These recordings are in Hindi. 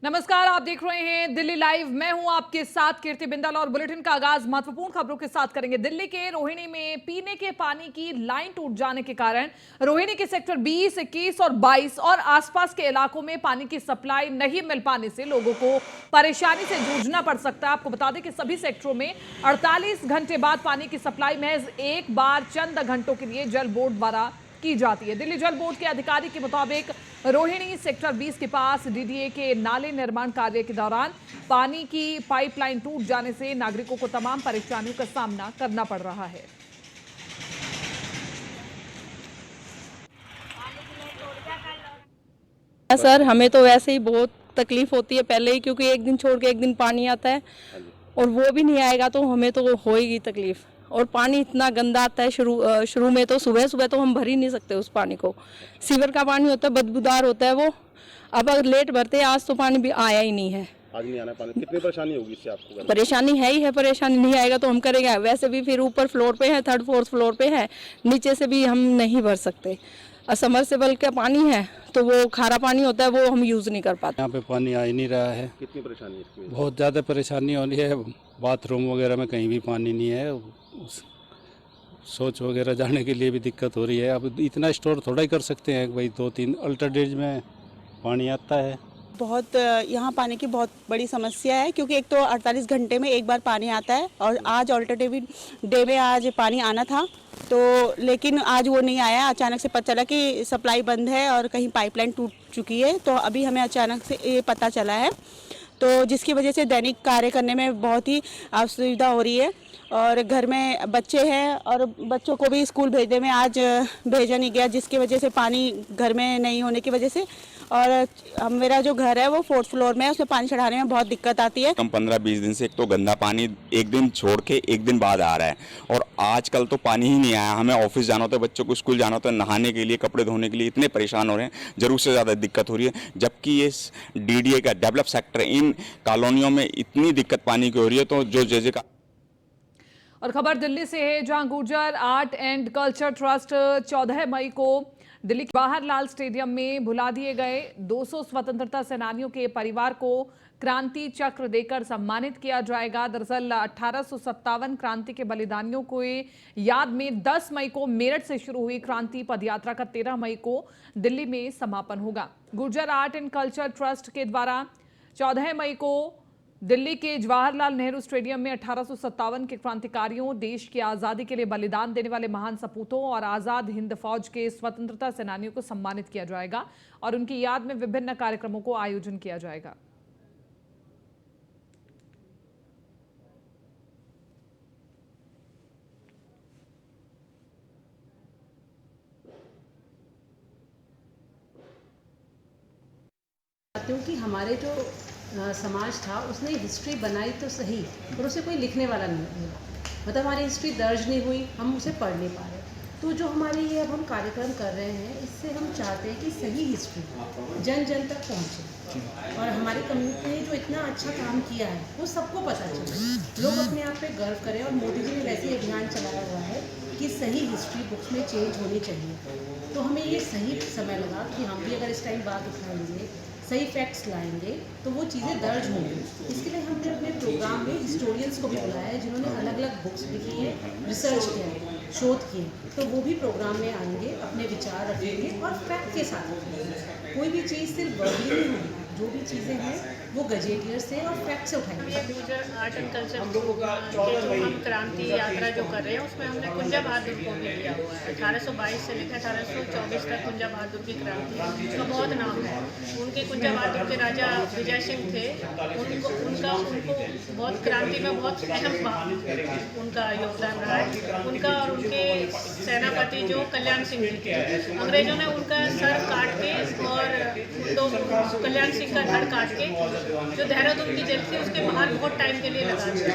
नमस्कार, आप देख रहे हैं दिल्ली लाइव। मैं हूं आपके साथ कीर्ति बिंदल और बुलेटिन का आगाज महत्वपूर्ण खबरों के साथ करेंगे। दिल्ली के रोहिणी में पीने के पानी की लाइन टूट जाने के कारण रोहिणी के सेक्टर 20, 21 और 22 और आसपास के इलाकों में पानी की सप्लाई नहीं मिल पाने से लोगों को परेशानी से जूझना पड़ सकता है। आपको बता दें कि सभी सेक्टरों में 48 घंटे बाद पानी की सप्लाई महज एक बार चंद घंटों के लिए जल बोर्ड द्वारा की जाती है। दिल्ली जल बोर्ड के अधिकारी के मुताबिक रोहिणी सेक्टर 20 के पास डीडीए के नाले निर्माण कार्य के दौरान पानी की पाइपलाइन टूट जाने से नागरिकों को तमाम परेशानियों का सामना करना पड़ रहा है। सर, हमें तो वैसे ही बहुत तकलीफ होती है पहले ही, क्योंकि एक दिन छोड़ के एक दिन पानी आता है और वो भी नहीं आएगा तो हमें तो होएगी तकलीफ। और पानी इतना गंदा आता है, शुरू में तो सुबह सुबह तो हम भर ही नहीं सकते उस पानी को। सीवर का पानी होता है, बदबूदार होता है वो। अब अगर लेट भरते हैं, आज तो पानी भी आया ही नहीं है। आज नहीं आना पानी, कितनी परेशानी होगी इससे आपको? परेशानी है ही है, परेशानी नहीं आएगा तो हम करेंगे। वैसे भी फिर ऊपर फ्लोर पे है, थर्ड फोर्थ फ्लोर पे है, नीचे से भी हम नहीं भर सकते। समरसेबल का पानी है तो वो खारा पानी होता है, वो हम यूज़ नहीं कर पाते। यहाँ पे पानी आ ही नहीं रहा है। कितनी परेशानी है इसकी? बहुत ज़्यादा परेशानी हो रही है। बाथरूम वगैरह में कहीं भी पानी नहीं है। शौच वगैरह जाने के लिए भी दिक्कत हो रही है। अब इतना स्टोर थोड़ा ही कर सकते हैं भाई, 2-3 अल्टरनेट में पानी आता है। बहुत यहाँ पानी की बहुत बड़ी समस्या है, क्योंकि एक तो 48 घंटे में एक बार पानी आता है और आज ऑल्टरनेटिव डे में आज पानी आना था तो, लेकिन आज वो नहीं आया। अचानक से पता चला कि सप्लाई बंद है और कहीं पाइपलाइन टूट चुकी है, तो अभी हमें अचानक से ये पता चला है, तो जिसकी वजह से दैनिक कार्य करने में बहुत ही असुविधा हो रही है। और घर में बच्चे हैं और बच्चों को भी स्कूल भेजने में आज भेजा नहीं गया, जिसकी वजह से पानी घर में नहीं होने की वजह से। और मेरा जो घर है वो 4th फ्लोर में है, उसमें पानी चढ़ाने में बहुत दिक्कत आती है। हम 15-20 दिन से एक तो गंदा पानी एक दिन छोड़ के एक दिन बाद आ रहा है और आजकल तो पानी ही नहीं आया। हमें ऑफिस जाना होता है, बच्चों को स्कूल जाना होता है, नहाने के लिए, कपड़े धोने के लिए इतने परेशान हो रहे हैं, जरूर से ज़्यादा दिक्कत हो रही है। जबकि ये डीडीए का डेवलप सेक्टर, इन कॉलोनियों में इतनी दिक्कत पानी की हो रही है, तो जो जैसे का। और खबर दिल्ली से है, जहां Gurjar art and culture trust 14 मई को दिल्ली के जवाहरलाल स्टेडियम में भुला दिए गए 200 स्वतंत्रता सेनानियों के परिवार को क्रांति चक्र देकर सम्मानित किया जाएगा। दरअसल 1857 क्रांति के बलिदानियों को याद में 10 मई को मेरठ से शुरू हुई क्रांति पदयात्रा का 13 मई को दिल्ली में समापन होगा। Gurjar art and culture trust के द्वारा 14 मई को दिल्ली के जवाहरलाल नेहरू स्टेडियम में 1857 के क्रांतिकारियों, देश की आज़ादी के लिए बलिदान देने वाले महान सपूतों और आज़ाद हिंद फौज के स्वतंत्रता सेनानियों को सम्मानित किया जाएगा और उनकी याद में विभिन्न कार्यक्रमों को आयोजन किया जाएगा। क्योंकि हमारे जो समाज था उसने हिस्ट्री बनाई तो सही, पर उसे कोई लिखने वाला नहीं मिला। मतलब हमारी हिस्ट्री दर्ज नहीं हुई, हम उसे पढ़ नहीं पा रहे। तो जो हमारे ये अब हम कार्यक्रम कर रहे हैं, इससे हम चाहते हैं कि सही हिस्ट्री जन जन तक पहुँचे और हमारी कम्युनिटी ने जो इतना अच्छा काम किया है वो सबको पता चले, लोग अपने आप पे गर्व करें। और मोदी जी ने वैसे ही अभियान चलाया हुआ है कि सही हिस्ट्री बुक्स में चेंज होनी चाहिए। तो हमें ये सही समय लगा कि हम भी अगर इस टाइम बात उठाएंगे, सही फैक्ट्स लाएंगे, तो वो चीज़ें दर्ज होंगी। इसके लिए हमने अपने प्रोग्राम में हिस्टोरियंस को भी बुलाया है, जिन्होंने अलग अलग बुक्स लिखी है, रिसर्च किया है, शोध किए, तो वो भी प्रोग्राम में आएंगे, अपने विचार रखेंगे और फैक्ट के साथ रखेंगे। कोई भी चीज़ सिर्फ वर्बली नहीं होगी, जो भी चीज़ें हैं वो गजेटियर से और फैक्ट से उठाएंगे। गुर्जर आर्ट एंड कल्चर जो हम क्रांति यात्रा जो कर रहे हैं, उसमें हमने कुंजा बहादुर को भी लिया हुआ है। 1822 से लेकर 1824 तक कुंजा बहादुर की क्रांति है, उसका बहुत नाम है। उनके कुंजा बहादुर के राजा विजय सिंह थे, उनको बहुत क्रांति में बहुत अहम उनका योगदान रहा है। उनका और उनके सेनापति जो कल्याण सिंह जी थे, अंग्रेजों ने उनका सर काट के और कल्याण सिंह का धड़ काट के जो देहरादून की जेल थी उसके बाहर बहुत टाइम के लिए लगा दिया।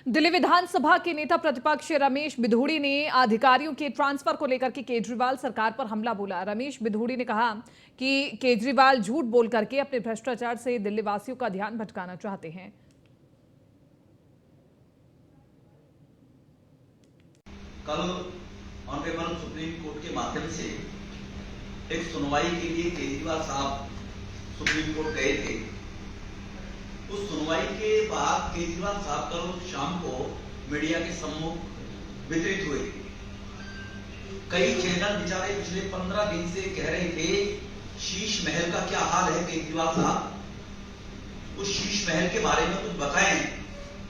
दिल्ली विधानसभा के नेता प्रतिपक्ष रमेश बिधूड़ी ने अधिकारियों के ट्रांसफर को लेकर के केजरीवाल सरकार पर हमला बोला। रमेश बिधूड़ी ने कहा कि केजरीवाल झूठ बोल करके अपने भ्रष्टाचार से दिल्ली वासियों का ध्यान भटकाना चाहते हैं। कल ऑनरेबल सुप्रीम कोर्ट के माध्यम से एक सुनवाई के लिए केजरीवाल साहब सुप्रीम कोर्ट गए थे। उस सुनवाई के बाद केजरीवाल साहब कल शाम को मीडिया के सम्मुख वितरित हुए। कई चैनल बेचारे पिछले 15 दिन से कह रहे थे शीश महल का क्या हाल है केजरीवाल साहब, उस शीश महल के बारे में कुछ बताएं,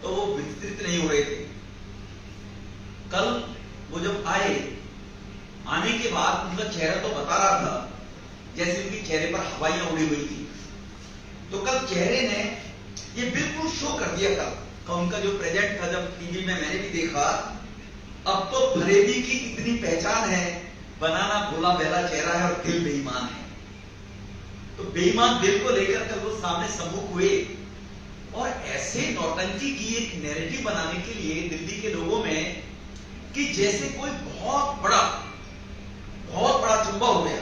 तो वो विस्तृत नहीं हो रहे थे। कल वो जब आने के बाद उनका चेहरा तो बता रहा था जैसे उनके चेहरे पर हवाइयां उड़ी हुई थी। तो कल चेहरे ने ये बिल्कुल शो कर दिया कल उनका जो प्रेजेंट था। जब टीवी में मैंने भी देखा, अब तो फरेबी की इतनी पहचान है, बनाना भोला बहला चेहरा है और दिल बेईमान है। तो बेईमान दिल को लेकर कल वो सामने सम्मुख हुए और ऐसे नौटंकी की एक नैरेटिव बनाने के लिए दिल्ली के लोगों में कि जैसे कोई बहुत बड़ा चुम्बा हो गया।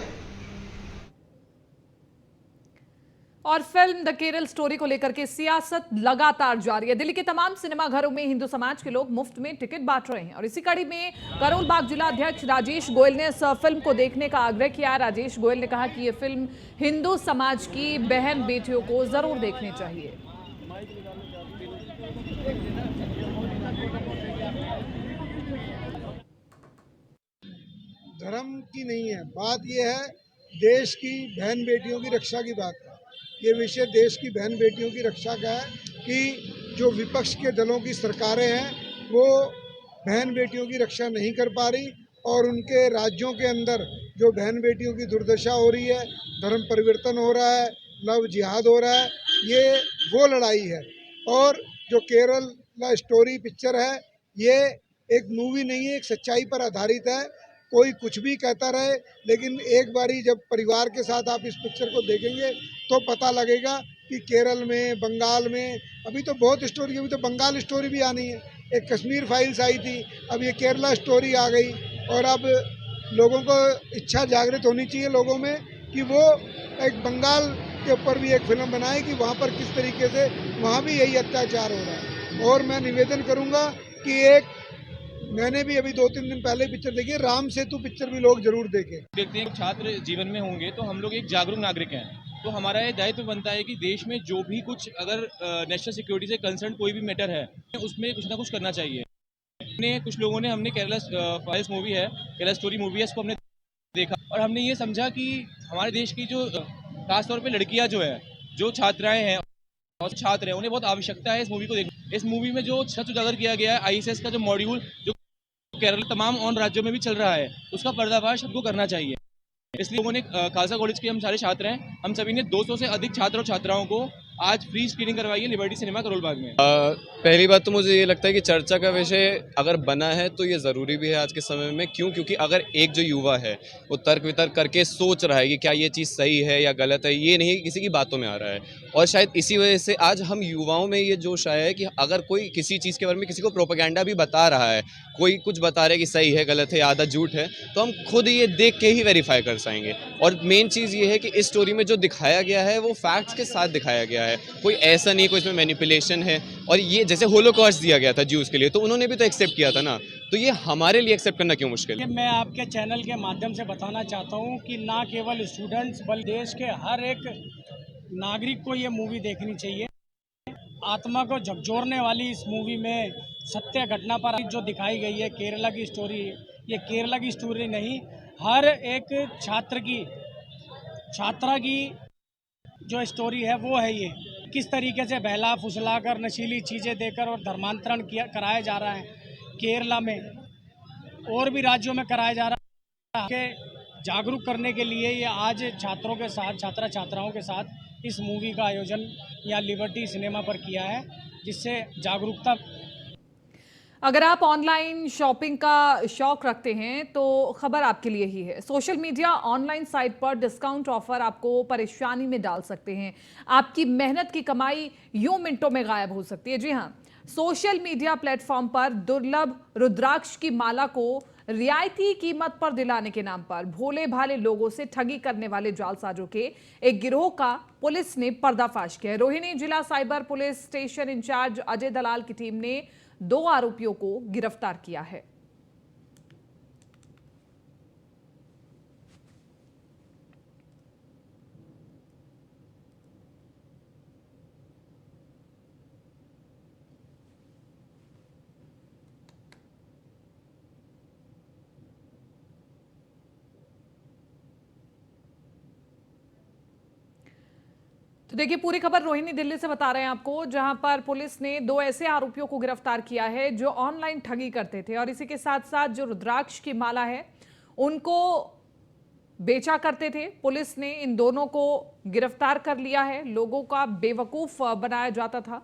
और फिल्म द केरल स्टोरी को लेकर के सियासत लगातार जारी है। दिल्ली के तमाम सिनेमाघरों में हिंदू समाज के लोग मुफ्त में टिकट बांट रहे हैं और इसी कड़ी में करोल बाग जिला अध्यक्ष राजेश गोयल ने इस फिल्म को देखने का आग्रह किया। राजेश गोयल ने कहा कि ये फिल्म हिंदू समाज की बहन बेटियों को जरूर देखनी चाहिए। धर्म की नहीं है बात, यह है देश की बहन बेटियों की रक्षा की बात है। ये विषय देश की बहन बेटियों की रक्षा का है कि जो विपक्ष के दलों की सरकारें हैं वो बहन बेटियों की रक्षा नहीं कर पा रही और उनके राज्यों के अंदर जो बहन बेटियों की दुर्दशा हो रही है, धर्म परिवर्तन हो रहा है, लव जिहाद हो रहा है, ये वो लड़ाई है। और जो केरल स्टोरी पिक्चर है ये एक मूवी नहीं है, एक सच्चाई पर आधारित है। कोई कुछ भी कहता रहे, लेकिन एक बारी जब परिवार के साथ आप इस पिक्चर को देखेंगे तो पता लगेगा कि केरल में, बंगाल में अभी तो बहुत स्टोरी, अभी तो बंगाल स्टोरी भी आनी है। एक कश्मीर फाइल्स आई थी, अब ये केरला स्टोरी आ गई और अब लोगों को इच्छा जागृत होनी चाहिए लोगों में कि वो एक बंगाल के ऊपर भी एक फिल्म बनाए कि वहाँ पर किस तरीके से वहाँ भी यही अत्याचार हो रहा है। और मैं निवेदन करूँगा कि मैंने भी अभी 2-3 दिन पहले पिक्चर देखी है, राम सेतु पिक्चर भी लोग जरूर देखें। देखते हैं छात्र जीवन में होंगे तो हम लोग एक जागरूक नागरिक हैं, तो हमारा ये दायित्व बनता है कि देश में जो भी कुछ अगर नेशनल सिक्योरिटी से कंसर्न कोई भी मैटर है उसमें कुछ ना कुछ करना चाहिए। कुछ लोगों ने हमने केरला फाइल्स मूवी है, केरला स्टोरी मूवी है, इसको हमने देखा और हमने ये समझा कि हमारे देश की जो खासतौर पे लड़कियां जो है, जो छात्राएं हैं और छात्र हैं, उन्हें बहुत आवश्यकता है इस मूवी को देखना। इस मूवी में जो सच उजागर किया गया है आईएसएस का जो मॉड्यूल जो केरल तमाम और राज्यों में भी चल रहा है, उसका पर्दाफाश हमको करना चाहिए। इसलिए लोगों ने खालसा कॉलेज के हम सारे छात्र हैं, हम सभी ने 200 से अधिक छात्र और छात्राओं को आज फ्री स्क्रीनिंग करवाई है लिबर्टी सिनेमा करोल बाग में। पहली बात तो मुझे ये लगता है कि चर्चा का विषय अगर बना है तो ये ज़रूरी भी है आज के समय में। क्योंकि अगर एक जो युवा है वो तर्क वितर्क करके सोच रहा है कि क्या ये चीज़ सही है या गलत है, ये नहीं किसी की बातों में आ रहा है। और शायद इसी वजह से आज हम युवाओं में ये जोश आया है कि अगर कोई किसी चीज़ के बारे में किसी को प्रोपेगेंडा भी बता रहा है, कोई कुछ बता रहा है कि सही है, गलत है, आधा झूठ है, तो हम खुद ये देख के ही वेरीफाई कर पाएंगे। और मेन चीज़ ये है कि इस स्टोरी में जो दिखाया गया है वो फैक्ट्स के साथ दिखाया गया है, कोई ऐसा नहीं कोई इसमें मैनिपुलेशन है। और ये जैसे होलोकॉस्ट दिया गया था ज्यूज़ के लिए, तो उन्होंने भी तो एक्सेप्ट किया था ना, तो ये हमारे लिए एक्सेप्ट करना क्यों मुश्किल है। मैं आपके चैनल के माध्यम से बताना चाहता हूँ कि ना केवल स्टूडेंट्स बल्कि देश के हर एक नागरिक को ये मूवी देखनी चाहिए। आत्मा को झकझोरने वाली इस मूवी में सत्य घटना पर जो दिखाई गई है केरला की स्टोरी, ये केरला की स्टोरी नहीं, हर एक छात्रा की जो स्टोरी है वो है। ये किस तरीके से बहला फुसला कर नशीली चीज़ें देकर और धर्मांतरण कराया जा रहा है केरला में, और भी राज्यों में कराया जा रहा है। जागरूक करने के लिए ये आज छात्रों के साथ, छात्राओं के साथ इस मूवी का आयोजन यहाँ लिबर्टी सिनेमा पर किया है, जिससे जागरूकता। अगर आप ऑनलाइन शॉपिंग का शौक रखते हैं तो खबर आपके लिए ही है। सोशल मीडिया ऑनलाइन साइट पर डिस्काउंट ऑफर आपको परेशानी में डाल सकते हैं। आपकी मेहनत की कमाई यूं मिनटों में गायब हो सकती है। जी हां, सोशल मीडिया प्लेटफॉर्म पर दुर्लभ रुद्राक्ष की माला को रियायती कीमत पर दिलाने के नाम पर भोले भाले लोगों से ठगी करने वाले जालसाजों के एक गिरोह का पुलिस ने पर्दाफाश किया है। रोहिणी जिला cyber police station in charge Ajay Dalal की टीम ने 2 आरोपियों को गिरफ्तार किया है। तो देखिए पूरी खबर रोहिणी दिल्ली से बता रहे हैं आपको, जहां पर पुलिस ने 2 ऐसे आरोपियों को गिरफ्तार किया है जो ऑनलाइन ठगी करते थे और इसी के साथ साथ जो रुद्राक्ष की माला है उनको बेचा करते थे। पुलिस ने इन दोनों को गिरफ्तार कर लिया है। लोगों का बेवकूफ बनाया जाता था।